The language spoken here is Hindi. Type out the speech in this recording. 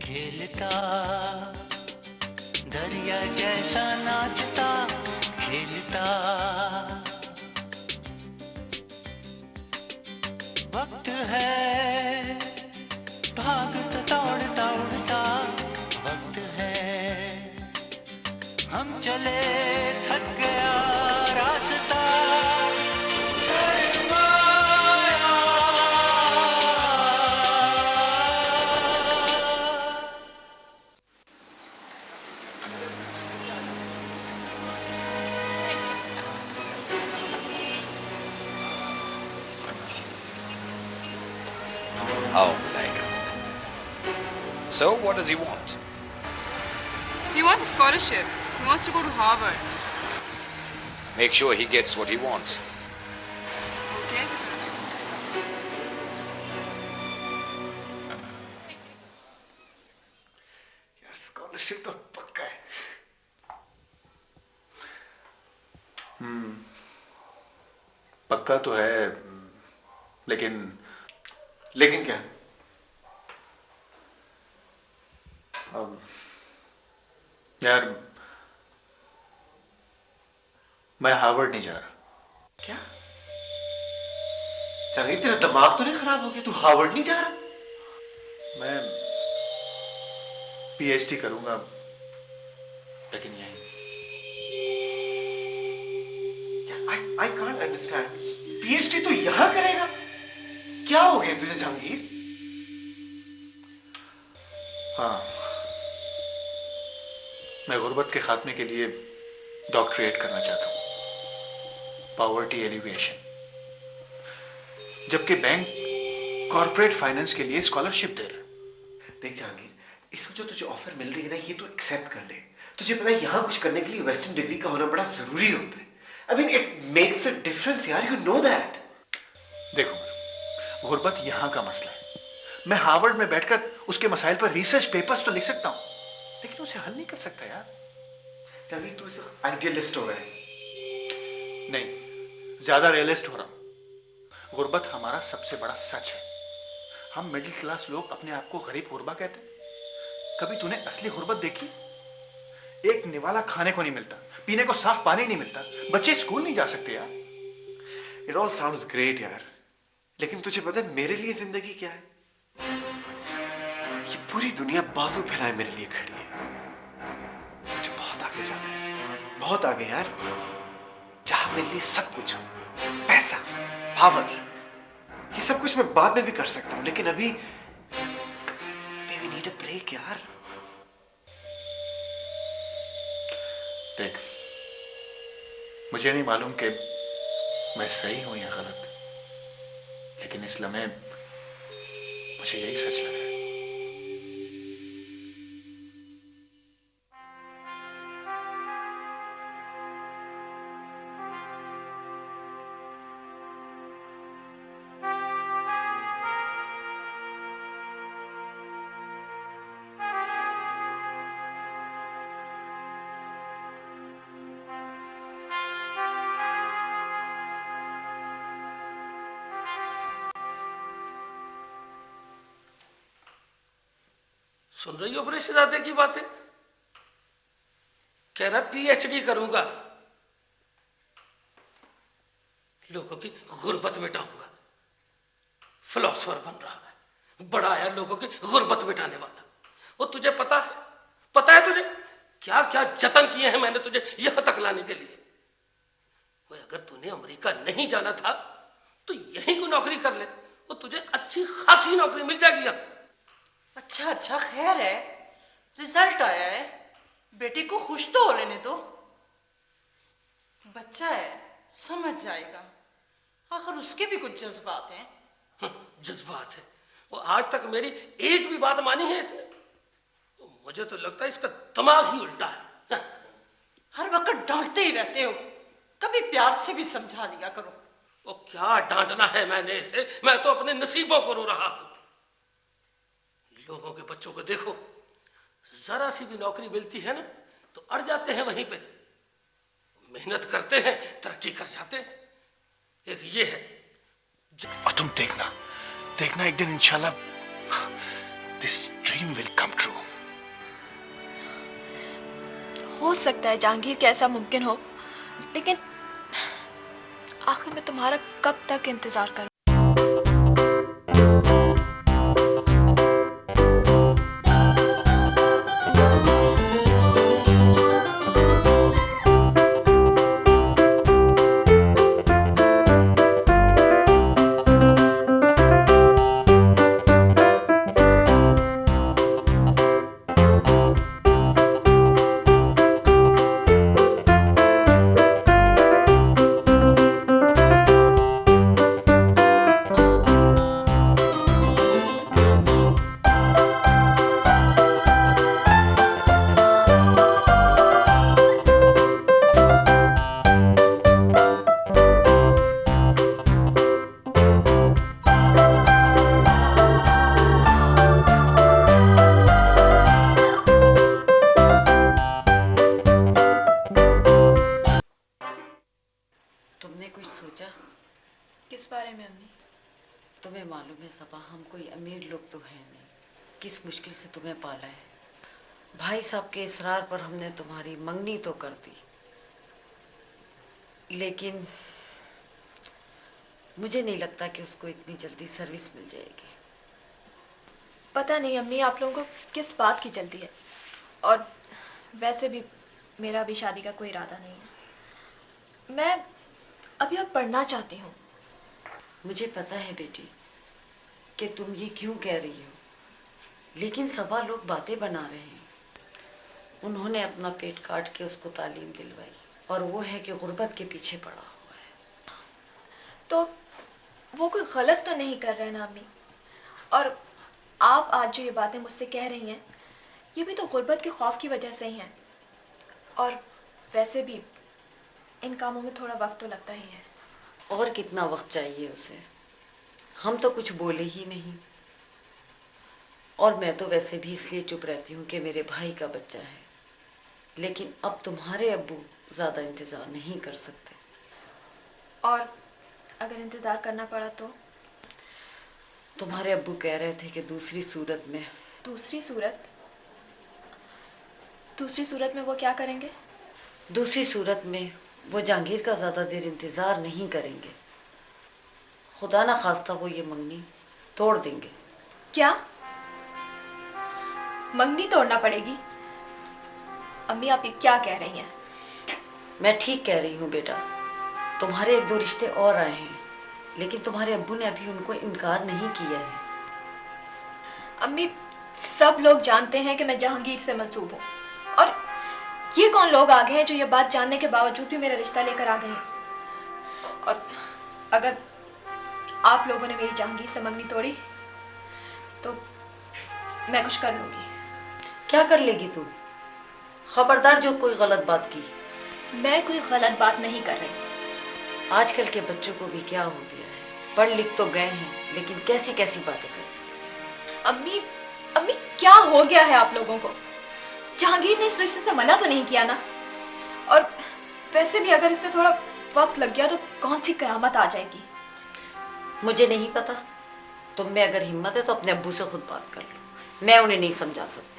खेलता दरिया जैसा नाचता खेलता वक्त है भागता दौड़ता उड़ता वक्त है हम चले थक गया रास्ता सरमाया Oh, Malaika. So, what does he want? He wants a scholarship. He wants to go to Harvard. Make sure he gets what he wants. Okay, sir. यार स्कॉलरशिप तो पक्का है। पक्का तो है, लेकिन क्या? यार मैं हार्वर्ड नहीं जा रहा। क्या? जहांगीर तेरा दिमाग तो नहीं खराब हो गया? तू हार्वर्ड नहीं जा रहा? मैं पीएचडी करूंगा, लेकिन यहीं। I can't understand. पीएचडी तो यहां करेगा? क्या हो गया तुझे जहांगीर? हाँ, मैं गुर्बत के खात्मे के लिए डॉक्टरेट करना चाहता हूँ, पॉवर्टी एलिविएशन। जबकि बैंक कॉर्पोरेट फाइनेंस के लिए स्कॉलरशिप दे रहा। देख जहांगीर, इसको जो तुझे ऑफर मिल रही है ना, ये तू एक्सेप्ट कर ले। तुझे पता है यहाँ कुछ करने के लिए वेस्टर्न डिग्री का होना बड़ा जरूरी होता है। I mean, it makes a difference यार, you know that. देखो, गुर्बत यहाँ का मसला है। मैं हार्वर्ड में बैठकर उसके मसाइल पर रिसर्च पेपर्स तो लिख सकता हूँ, लेकिन उसे हल नहीं कर सकता यार। जहांगीर तू इस आइडियलिस्ट हो गया। नहीं, ज्यादा रियलिस्ट हो रहा हूँ। गुर्बत हमारा सबसे बड़ा सच है। हम मिडिल क्लास लोग अपने आप को गरीब गुरबा कहते हैं। कभी तूने असली गुर्बत देखी? एक निवाला खाने को नहीं मिलता, पीने को साफ पानी नहीं मिलता, बच्चे स्कूल नहीं जा सकते यार। It all sounds great यार, लेकिन तुझे पता है मेरे लिए जिंदगी क्या है? ये पूरी दुनिया बाजू फैलाए मेरे लिए खड़ी है। मुझे बहुत आगे जाना है, बहुत आगे यार, जहां मेरे लिए सब कुछ हो, पैसा, पावर, ये सब कुछ मैं बाद में भी कर सकता हूं, लेकिन अभी we need a break यार। देख, मुझे नहीं मालूम कि मैं सही हूं या गलत, लेकिन इस लम्हे मुझे यही सच लग रहा है। सुन रही हो अपने शहजादे की बातें? कह रहा पीएचडी करूंगा, लोगों की गुर्बत मिटाऊंगा। फिलोसोफर बन रहा है, बड़ा आया लोगों की गुर्बत मिटाने वाला। वो तुझे पता है तुझे क्या क्या जतन किए हैं मैंने तुझे यहां तक लाने के लिए। वो अगर तूने अमेरिका नहीं जाना था तो यहीं को नौकरी कर ले, वो तुझे अच्छी खासी नौकरी मिल जाएगी। अब अच्छा खैर है, रिजल्ट आया है, बेटी को खुश तो हो लेने दो। बच्चा है, समझ जाएगा। आखिर उसके भी कुछ जज्बात हैं। जज्बात है? वो आज तक मेरी एक भी बात मानी है इसने? मुझे तो लगता है इसका दिमाग ही उल्टा है। हर वक्त डांटते ही रहते हो, कभी प्यार से भी समझा लिया करो। वो क्या डांटना है मैंने इसे? मैं तो अपने नसीबों को रो रहा हूं। लोगों के बच्चों को देखो, जरा सी भी नौकरी मिलती है ना तो अड़ जाते हैं वहीं पे। मेहनत करते हैं, तरक्की कर जाते हैं। एक ये है। और तुम देखना एक दिन इंशाल्लाह this dream will come true. हो सकता है जहांगीर के ऐसा मुमकिन हो, लेकिन आखिर मैं तुम्हारा कब तक इंतजार करूं? तुमने कुछ सोचा? किस बारे में अम्मी? तुम्हें मालूम है सबा, हम कोई अमीर लोग तो हैं नहीं, किस मुश्किल से तुम्हें पाला है। भाई साहब के इसरार पर हमने तुम्हारी मंगनी तो कर दी, लेकिन मुझे नहीं लगता कि उसको इतनी जल्दी सर्विस मिल जाएगी। पता नहीं अम्मी, आप लोगों को किस बात की जल्दी है, और वैसे भी मेरा अभी शादी का कोई इरादा नहीं है। मैं अभी अब पढ़ना चाहती हूँ। मुझे पता है बेटी कि तुम ये क्यों कह रही हो, लेकिन सबा लोग बातें बना रहे हैं। उन्होंने अपना पेट काट के उसको तालीम दिलवाई, और वो है कि गुर्बत के पीछे पड़ा हुआ है। तो वो कोई गलत तो नहीं कर रहे ना अम्मी? और आप आज जो ये बातें मुझसे कह रही हैं, ये भी तो गुर्बत के खौफ की वजह से ही हैं। और वैसे भी इन कामों में थोड़ा वक्त तो लगता ही है। और कितना वक्त चाहिए उसे? हम तो कुछ बोले ही नहीं, और मैं तो वैसे भी इसलिए चुप रहती हूँ कि मेरे भाई का बच्चा है। लेकिन अब तुम्हारे अब्बू ज़्यादा इंतज़ार नहीं कर सकते। और अगर इंतज़ार करना पड़ा तो? तुम्हारे अब्बू कह रहे थे कि दूसरी सूरत में। दूसरी सूरत? दूसरी सूरत में वो क्या करेंगे? दूसरी सूरत में वो जहांगीर का ज़्यादा देर इंतज़ार नहीं करेंगे। खुदा ना खास्ता वो ये मंगनी तोड़ देंगे। क्या? मंगनी तोड़ना पड़ेगी? अम्मी आप ये क्या कह रही हैं? मैं ठीक कह रही हूँ बेटा। तुम्हारे एक दो रिश्ते और आए हैं, लेकिन तुम्हारे अब्बू ने अभी उनको इनकार नहीं किया है। अम्मी सब लोग जानते हैं कि मैं जहांगीर से मंसूब हूँ, और ये कौन लोग आ गए हैं जो ये बात जानने के बावजूद भी मेरा रिश्ता लेकर आ गए हैं? और अगर आप लोगों ने मेरी जहांगीर से मंगनी तोड़ी तो मैं कुछ कर लूँगी। क्या कर लेगी तू? खबरदार जो कोई गलत बात की। मैं कोई गलत बात नहीं कर रही। आजकल के बच्चों को भी क्या हो गया है, पढ़ लिख तो गए हैं, लेकिन कैसी कैसी बातें कर। अम्मी अम्मी क्या हो गया है आप लोगों को? जहांगीर ने इस रिश्ते से मना तो नहीं किया ना? और वैसे भी अगर इसमें थोड़ा वक्त लग गया तो कौन सी कयामत आ जाएगी? मुझे नहीं पता। तुम में अगर हिम्मत है तो अपने अब्बू से खुद बात कर लो, मैं उन्हें नहीं समझा सकती।